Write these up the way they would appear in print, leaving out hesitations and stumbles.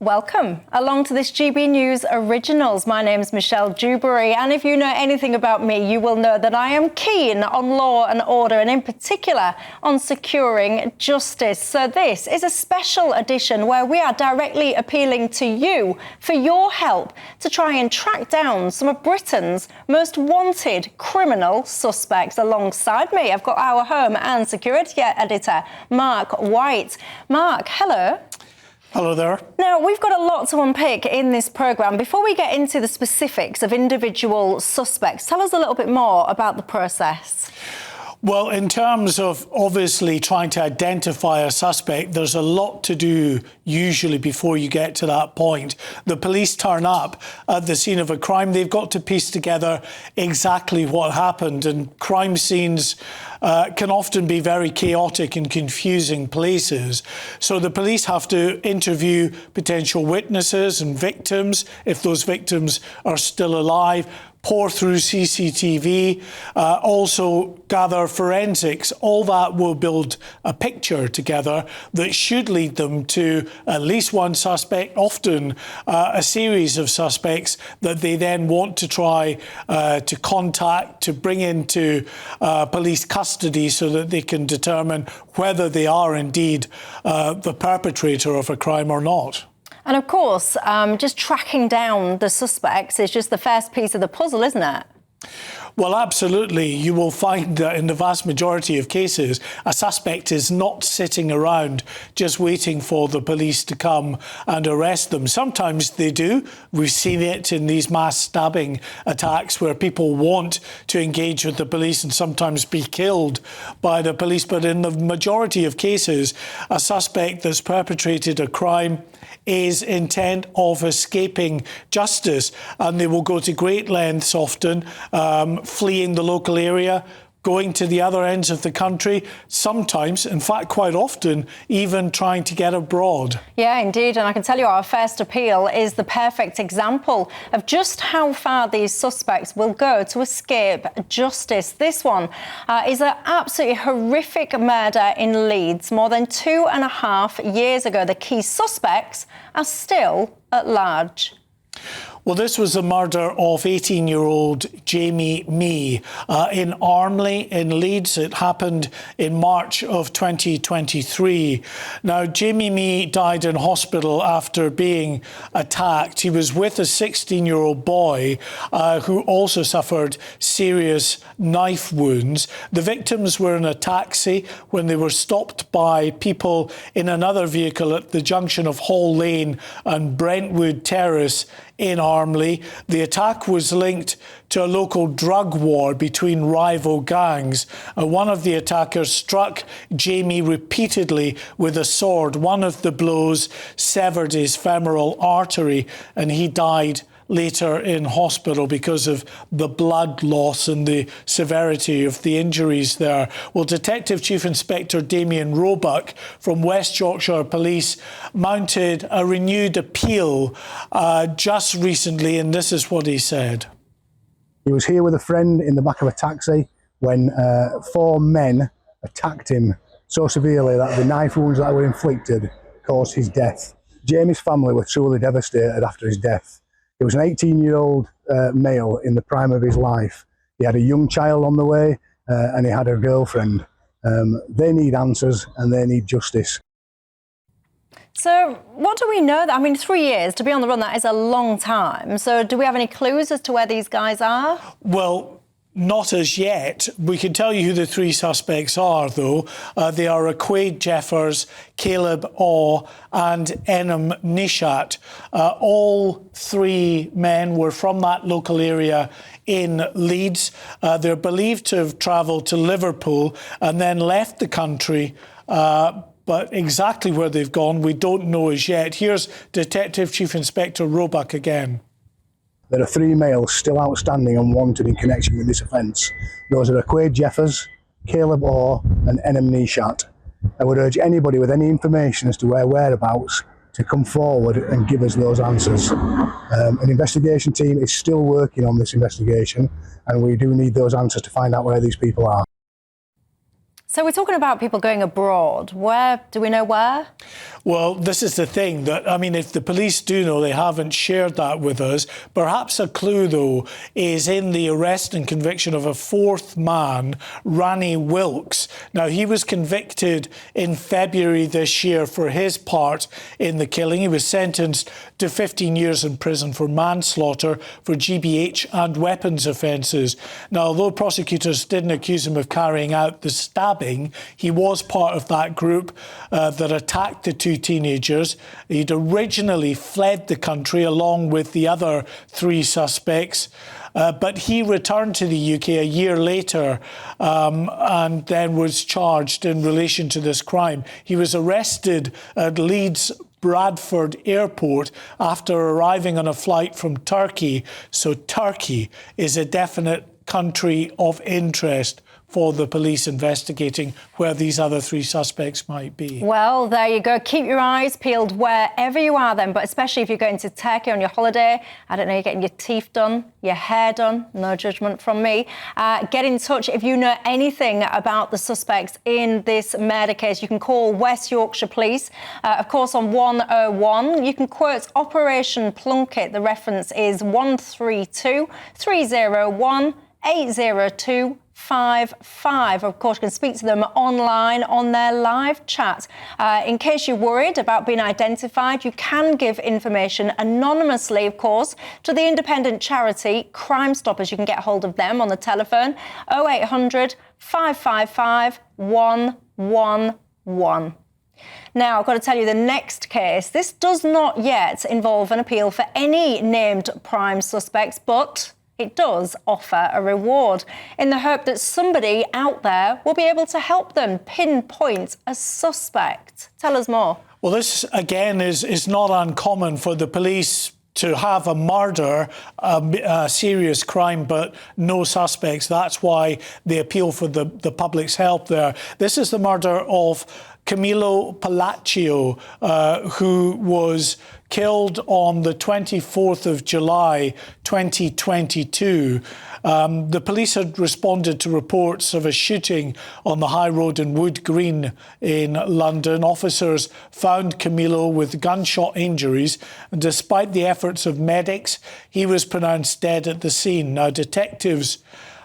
Welcome along to this GB News Originals. My name's Michelle Dewberry, and if you know anything about me, you will know that I am keen on law and order, and in particular on securing justice. So this is a special edition where we are directly appealing to you for your help to try and track down some of Britain's most wanted criminal suspects. Alongside me, I've got our home and security editor, Mark White. Mark, hello. Hello there. Now, we've got a lot to unpick in this programme. Before we get into the specifics of individual suspects, tell us a little bit more about the process. Well, in terms of obviously trying to identify a suspect, there's a lot to do usually before you get to that point. The police turn up at the scene of a crime. They've got to piece together exactly what happened, and crime scenes can often be very chaotic and confusing places. So the police have to interview potential witnesses and victims, if those victims are still alive, pour through CCTV, also gather forensics. All that will build a picture together that should lead them to at least one suspect, often a series of suspects that they then want to try to contact, to bring into police custody so that they can determine whether they are indeed the perpetrator of a crime or not. And of course, just tracking down the suspects is just the first piece of the puzzle, isn't it? Well, absolutely. You will find that in the vast majority of cases, a suspect is not sitting around just waiting for the police to come and arrest them. Sometimes they do. We've seen it in these mass stabbing attacks where people want to engage with the police and sometimes be killed by the police. But in the majority of cases, a suspect that's perpetrated a crime is intent of escaping justice, and they will go to great lengths often, fleeing the local area, going to the other ends of the country, sometimes, in fact quite often, even trying to get abroad. Yeah, indeed, and I can tell you our first appeal is the perfect example of just how far these suspects will go to escape justice. This one is an absolutely horrific murder in Leeds more than 2.5 years ago. The key suspects are still at large. Well, this was the murder of 18-year-old Jamie Meah in Armley in Leeds. It happened in March of 2023. Now, Jamie Meah died in hospital after being attacked. He was with a 16-year-old boy who also suffered serious knife wounds. The victims were in a taxi when they were stopped by people in another vehicle at the junction of Hall Lane and Brentwood Terrace in Armley. The attack was linked to a local drug war between rival gangs. One of the attackers struck Jamie repeatedly with a sword. One of the blows severed his femoral artery, and he died later in hospital because of the blood loss and the severity of the injuries there. Well, Detective Chief Inspector Damien Roebuck from West Yorkshire Police mounted a renewed appeal just recently, and this is what he said. He was here with a friend in the back of a taxi when 4 men attacked him so severely that the knife wounds that were inflicted caused his death. Jamie's family were truly devastated after his death. He was an 18-year-old male in the prime of his life. He had a young child on the way and he had a girlfriend. They need answers and they need justice. So what do we know? I mean, 3 years to be on the run, that is a long time. So do we have any clues as to where these guys are? Well, not as yet. We can tell you who the 3 suspects are, though. They are Aquaid Jeffers, Caleb Aw and Enam Nishat. All 3 men were from that local area in Leeds. They're believed to have travelled to Liverpool and then left the country. But exactly where they've gone, we don't know as yet. Here's Detective Chief Inspector Roebuck again. There are 3 males still outstanding and wanted in connection with this offence. Those are Aquaid Jeffers, Caleb Aw and Enam Nishat. I would urge anybody with any information as to their whereabouts to come forward and give us those answers. An investigation team is still working on this investigation, and we do need those answers to find out where these people are. So we're talking about people going abroad. Where, do we know where? Well, this is the thing that, I mean, if the police do know, they haven't shared that with us. Perhaps a clue, though, is in the arrest and conviction of a fourth man, Rani Wilkes. Now, he was convicted in February this year for his part in the killing. He was sentenced to 15 years in prison for manslaughter, for GBH and weapons offences. Now, although prosecutors didn't accuse him of carrying out the stabbing, he was part of that group that attacked the two teenagers. He'd originally fled the country along with the other three suspects. But he returned to the UK a year later and then was charged in relation to this crime. He was arrested at Leeds Bradford Airport after arriving on a flight from Turkey. So Turkey is a definite country of interest for the police investigating where these other three suspects might be. Well, there you go. Keep your eyes peeled wherever you are then, but especially if you're going to Turkey on your holiday. I don't know, you're getting your teeth done, your hair done, no judgment from me. Get in touch if you know anything about the suspects in this murder case. You can call West Yorkshire Police, of course, on 101. You can quote Operation Plunkett. The reference is 132 301 802 55. Of course, you can speak to them online on their live chat. In case you're worried about being identified, you can give information anonymously, of course, to the independent charity Crimestoppers. You can get hold of them on the telephone 0800 555 111. Now, I've got to tell you the next case. This does not yet involve an appeal for any named prime suspects, but it does offer a reward in the hope that somebody out there will be able to help them pinpoint a suspect. Tell us more. Well, this, again, is not uncommon for the police to have a murder, a serious crime, but no suspects. That's why they appeal for the public's help there. This is the murder of Camillo Palacio, who was killed on the 24th of July 2022. The police had responded to reports of a shooting on the high road in Wood Green in London. Officers found Camillo with gunshot injuries, and despite the efforts of medics, he was pronounced dead at the scene. Now, detectives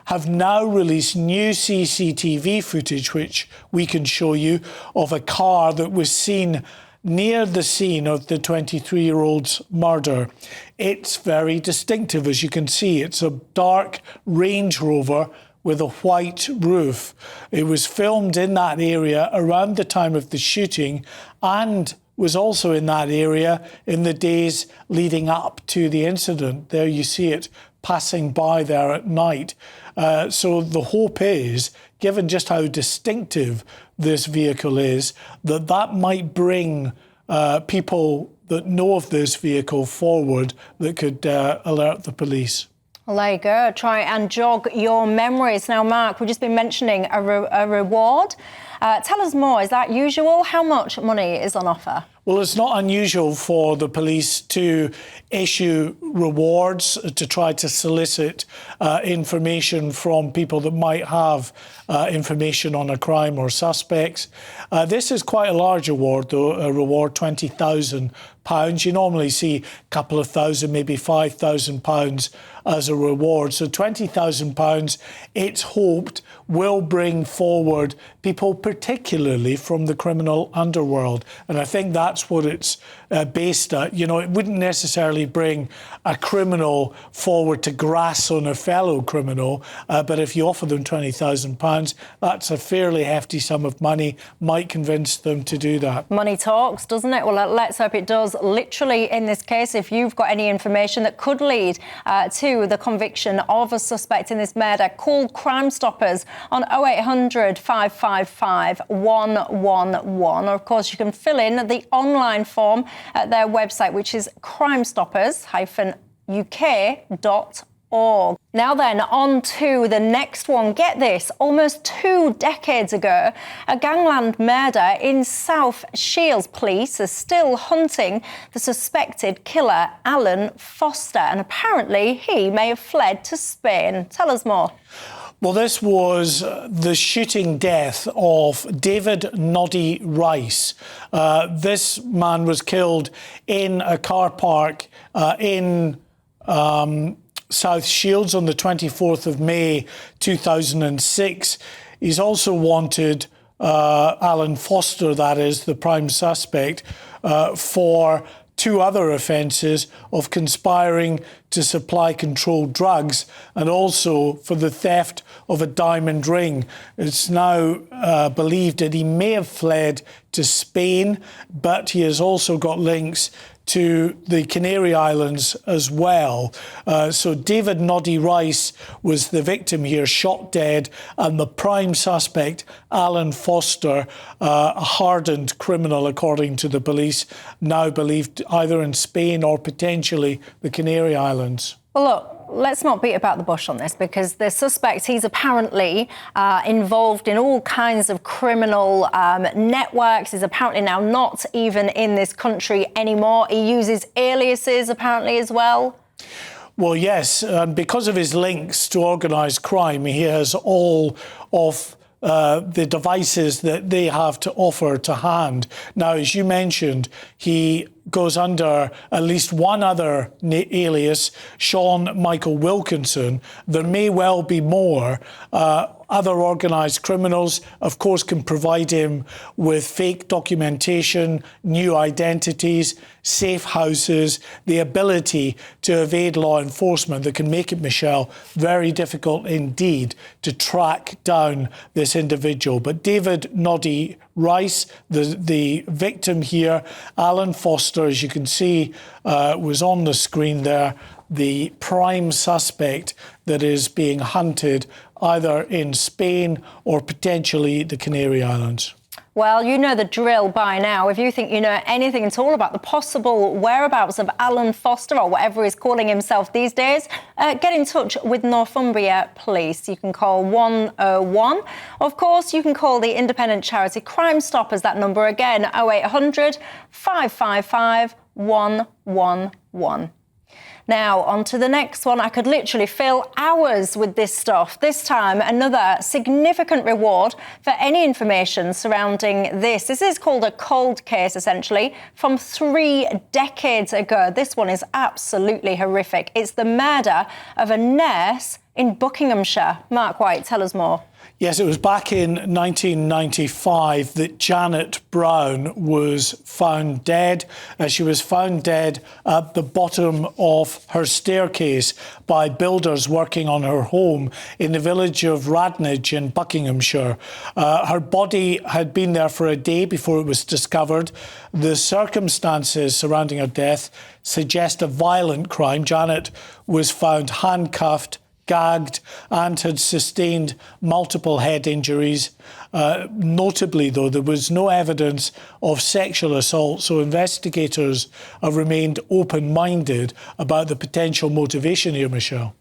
have now released new CCTV footage, which we can show you, of a car that was seen near the scene of the 23-year-old's murder. It's very distinctive, as you can see. It's a dark Range Rover with a white roof. It was filmed in that area around the time of the shooting and was also in that area in the days leading up to the incident. There you see it passing by there at night. So the hope is, given just how distinctive this vehicle is, that might bring people that know of this vehicle forward that could alert the police. Well, there you go. Try and jog your memories. Now, Mark, we've just been mentioning a reward. Tell us more. Is that usual? How much money is on offer? Well, it's not unusual for the police to issue rewards to try to solicit information from people that might have information on a crime or suspects. This is quite a large award, though, a reward, £20,000. You normally see a couple of thousand, maybe £5,000 as a reward. So £20,000, it's hoped, will bring forward people, particularly from the criminal underworld. And I think that's what it's based at. You know, it wouldn't necessarily bring a criminal forward to grass on a fellow criminal, but if you offer them £20,000, that's a fairly hefty sum of money, might convince them to do that. Money talks, doesn't it? Well, let's hope it does. Literally, in this case, if you've got any information that could lead to the conviction of a suspect in this murder, call Crimestoppers on 0800 555 111. Or, of course, you can fill in the online form at their website, which is crimestoppers-uk.org. Now then, on to the next one. Get this, almost 2 decades ago, a gangland murder in South Shields. Police are still hunting the suspected killer, Alan Foster, and apparently he may have fled to Spain. Tell us more. Well, this was the shooting death of David Noddy Rice. This man was killed in a car park in South Shields on the 24th of May 2006. He's also wanted, Alan Foster, that is, the prime suspect, for 2 other offences of conspiring to supply controlled drugs and also for the theft of a diamond ring. It's now believed that he may have fled to Spain, but he has also got links to the Canary Islands as well. So David Noddy Rice was the victim here, shot dead, and the prime suspect, Alan Foster, a hardened criminal, according to the police, now believed either in Spain or potentially the Canary Islands. Well, look, let's not beat about the bush on this, because the suspect, he's apparently involved in all kinds of criminal networks. He's apparently now not even in this country anymore. He uses aliases apparently as well. Well, yes, because of his links to organised crime, he has all of the devices that they have to offer to hand. Now, as you mentioned, he goes under at least one other alias, Sean Michael Wilkinson. There may well be more. Other organised criminals, of course, can provide him with fake documentation, new identities, safe houses, the ability to evade law enforcement that can make it, Michelle, very difficult indeed to track down this individual. But David Noddy Rice, the victim here, Alan Foster, as you can see, was on the screen there, the prime suspect that is being hunted either in Spain or potentially the Canary Islands. Well, you know the drill by now. If you think you know anything at all about the possible whereabouts of Alan Foster, or whatever he's calling himself these days, get in touch with Northumbria Police. You can call 101. Of course, you can call the independent charity Crimestoppers. That number again, 0800 555 111. Now, on to the next one. I could literally fill hours with this stuff. This time, another significant reward for any information surrounding this. This is called a cold case, essentially, from 3 decades ago. This one is absolutely horrific. It's the murder of a nurse in Buckinghamshire. Mark White, tell us more. Yes, it was back in 1995 that Janet Brown was found dead. She was found dead at the bottom of her staircase by builders working on her home in the village of Radnage in Buckinghamshire. Her body had been there for a day before it was discovered. The circumstances surrounding her death suggest a violent crime. Janet was found handcuffed, gagged, and had sustained multiple head injuries. Notably, though, there was no evidence of sexual assault, so investigators have remained open-minded about the potential motivation here, Michelle.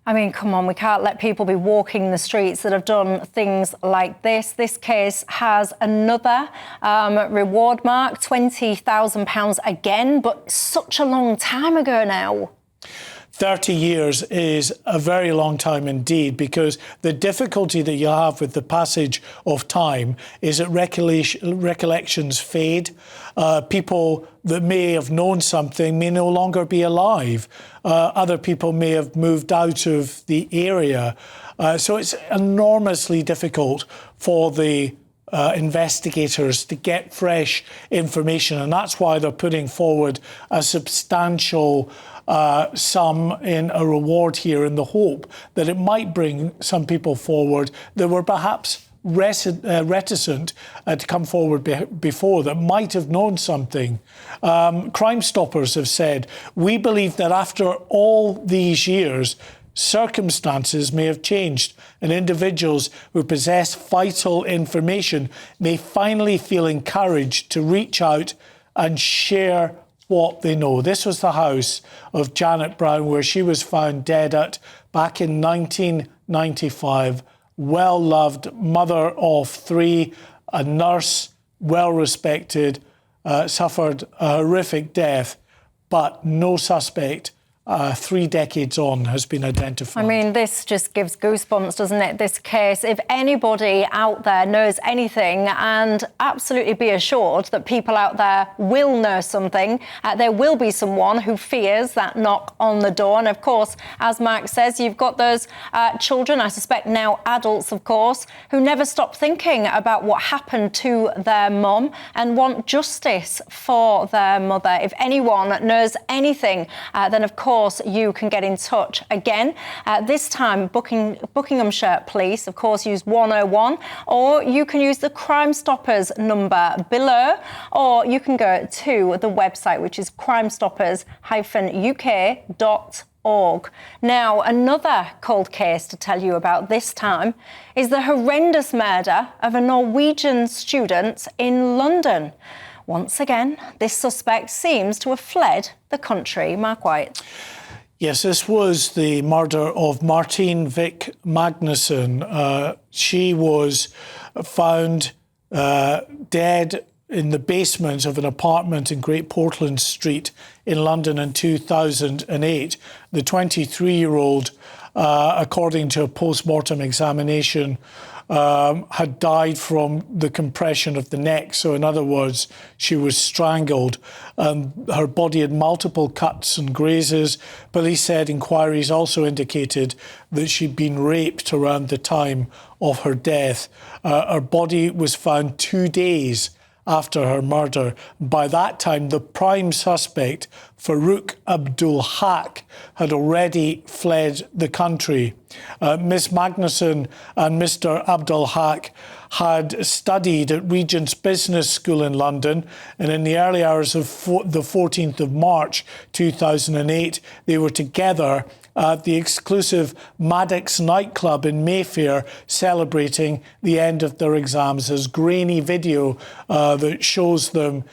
I mean, come on, we can't let people be walking the streets that have done things like this. This case has another reward, Mark, £20,000 again, but such a long time ago now. 30 years is a very long time indeed, because the difficulty that you have with the passage of time is that recollections fade. People that may have known something may no longer be alive. Other people may have moved out of the area. So it's enormously difficult for the investigators to get fresh information, and that's why they're putting forward a substantial sum in a reward here, in the hope that it might bring some people forward that were perhaps reticent to come forward before, that might have known something. Crimestoppers have said, we believe that after all these years, circumstances may have changed, and individuals who possess vital information may finally feel encouraged to reach out and share what they know. This was the house of Janet Brown, where she was found dead at back in 1995. Well-loved, mother of 3, a nurse, well-respected, suffered a horrific death, but no suspect 3 decades on, has been identified. I mean, this just gives goosebumps, doesn't it, this case? If anybody out there knows anything, and absolutely be assured that people out there will know something, there will be someone who fears that knock on the door. And, of course, as Mark says, you've got those children, I suspect now adults, of course, who never stop thinking about what happened to their mum and want justice for their mother. If anyone knows anything, then, of course, you can get in touch again. This time, Buckinghamshire Police, of course, use 101, or you can use the Crimestoppers number below, or you can go to the website, which is crimestoppers-uk.org. Now, another cold case to tell you about this time is the horrendous murder of a Norwegian student in London. Once again, this suspect seems to have fled the country. Mark White. Yes, this was the murder of Martine Magnussen. She was found dead in the basement of an apartment in Great Portland Street in London in 2008. The 23-year-old, according to a post-mortem examination, had died from the compression of the neck. So in other words, she was strangled. Her body had multiple cuts and grazes. Police said inquiries also indicated that she'd been raped around the time of her death. Her body was found 2 days after her murder. By that time, the prime suspect, Farouk Abdul Haq, had already fled the country. Miss Magnussen and Mr. Abdul Haq had studied at Regent's Business School in London, and in the early hours of the 14th of March 2008, they were together at the exclusive Maddox nightclub in Mayfair, celebrating the end of their exams. There's grainy video that shows them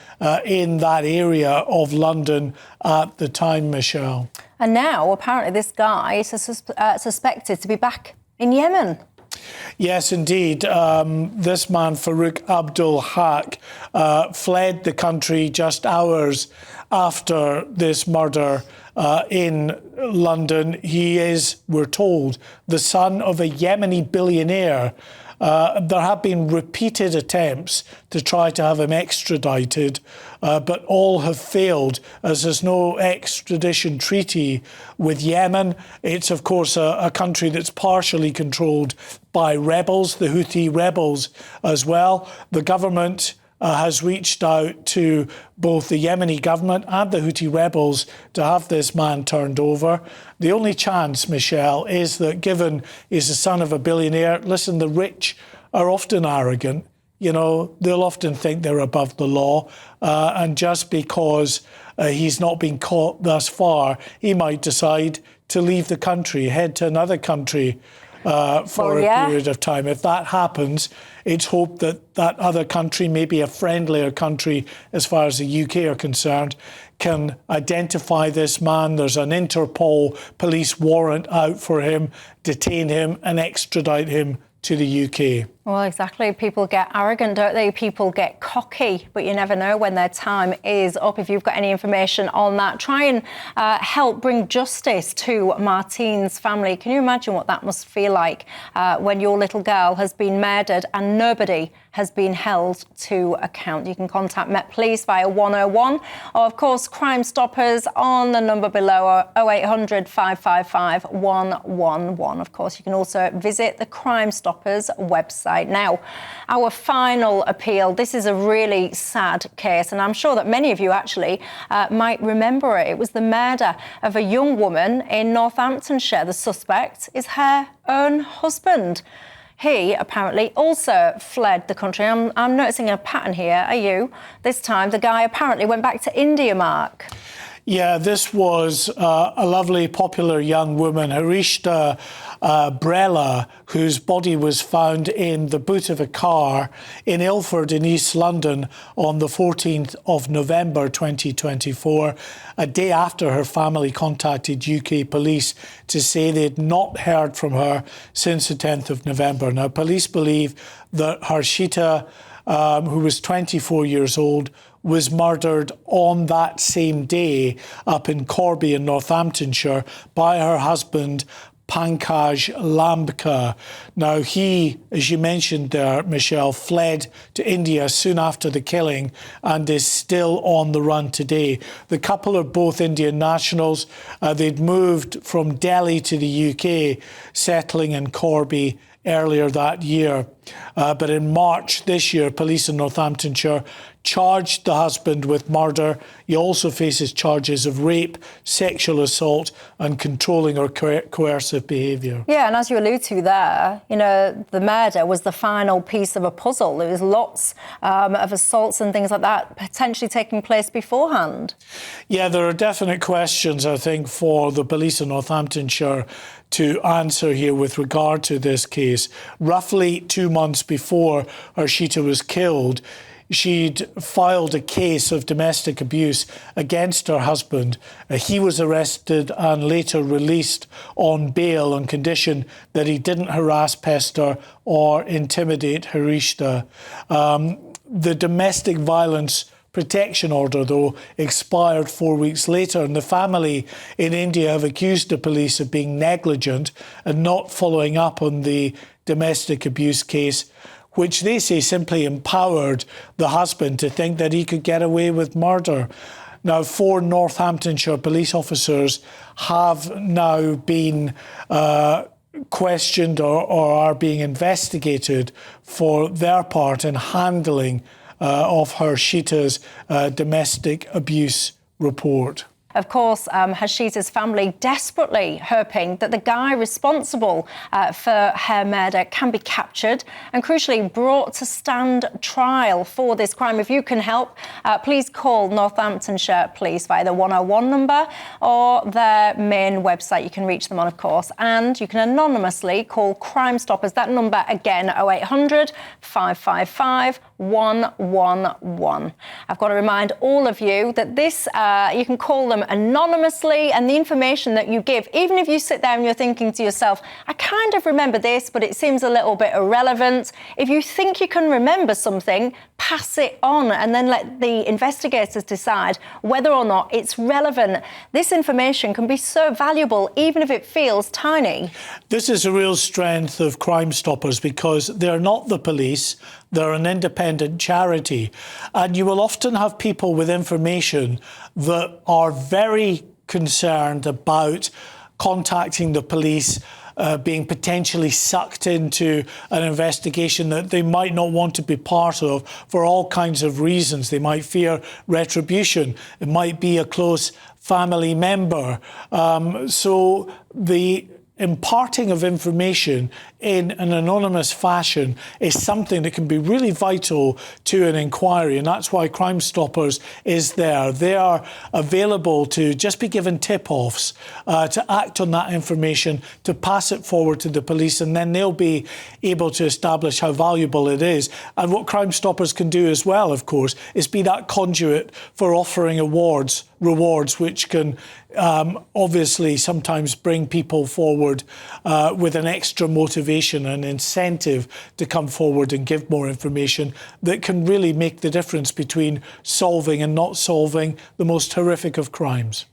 in that area of London at the time, Michelle. And now, apparently, this guy is suspected to be back in Yemen. Yes, indeed. This man, Farouk Abdul Haq, fled the country just hours after this murder in London. He is, we're told, the son of a Yemeni billionaire. There have been repeated attempts to try to have him extradited, but all have failed, as there's no extradition treaty with Yemen. It's, of course, a country that's partially controlled by rebels, the Houthi rebels as well. The government has reached out to both the Yemeni government and the Houthi rebels to have this man turned over. The only chance, Michelle, is that given he's the son of a billionaire, listen, the rich are often arrogant. You know, they'll often think they're above the law. And just because he's not been caught thus far, he might decide to leave the country, head to another country for a period of time. If that happens, it's hoped that that other country, maybe a friendlier country as far as the UK are concerned, can identify this man. There's an Interpol police warrant out for him, detain him and extradite him to the UK. Well, exactly. People get arrogant, don't they? People get cocky, but you never know when their time is up. If you've got any information on that, try and help bring justice to Martine's family. Can you imagine what that must feel like when your little girl has been murdered and nobody has been held to account? You can contact Met Police via 101 or, of course, Crimestoppers on the number below, 0800 555 111. Of course, you can also visit the Crimestoppers website. Now, our final appeal. This is a really sad case, and I'm sure that many of you actually might remember it. It was the murder of a young woman in Northamptonshire. The suspect is her own husband. He apparently also fled the country. I'm noticing a pattern here. Are you? This time, the guy apparently went back to India, Mark. Yeah, this was a lovely, popular young woman, Harshita Brella, whose body was found in the boot of a car in Ilford in East London on the 14th of November 2024, a day after her family contacted UK police to say they had not heard from her since the 10th of November. Now, police believe that Harshita, who was 24 years old, was murdered on that same day up in Corby in Northamptonshire by her husband, Pankaj Lambka. Now, he, as you mentioned there, Michelle, fled to India soon after the killing and is still on the run today. The couple are both Indian nationals. They'd moved from Delhi to the UK, settling in Corby earlier that year. But in March this year, police in Northamptonshire charged the husband with murder. He also faces charges of rape, sexual assault and controlling or coercive behaviour. Yeah, and as you allude to there, you know, the murder was the final piece of a puzzle. There was lots of assaults and things like that potentially taking place beforehand. Yeah, there are definite questions, I think, for the police in Northamptonshire to answer here with regard to this case. Roughly 2 months before Harshita was killed, she'd filed a case of domestic abuse against her husband. He was arrested and later released on bail on condition that he didn't harass, pester or intimidate Harshita. The domestic violence protection order, though, expired 4 weeks later, and the family in India have accused the police of being negligent and not following up on the domestic abuse case, which they say simply empowered the husband to think that he could get away with murder. Now, 4 Northamptonshire police officers have now been questioned or are being investigated for their part in handling of Harshita's domestic abuse report. Of course, Harshita's family desperately hoping that the guy responsible for her murder can be captured and, crucially, brought to stand trial for this crime. If you can help, please call Northamptonshire Police via the 101 number or their main website. You can reach them on, of course, and you can anonymously call Crimestoppers. That number again, 0800 555 111. I've got to remind all of you that this, you can call them anonymously, and the information that you give, even if you sit there and you're thinking to yourself, I kind of remember this, but it seems a little bit irrelevant. If you think you can remember something, pass it on and then let the investigators decide whether or not it's relevant. This information can be so valuable, even if it feels tiny. This is a real strength of Crimestoppers because they're not the police. They're an independent charity, and you will often have people with information that are very concerned about contacting the police, being potentially sucked into an investigation that they might not want to be part of for all kinds of reasons. They might fear retribution. It might be a close family member. So the imparting of information in an anonymous fashion is something that can be really vital to an inquiry, and that's why Crimestoppers is there. They are available to just be given tip-offs, to act on that information, to pass it forward to the police, and then they'll be able to establish how valuable it is. And what Crimestoppers can do as well, of course, is be that conduit for offering rewards which can obviously sometimes bring people forward with an extra motivation and incentive to come forward and give more information that can really make the difference between solving and not solving the most horrific of crimes.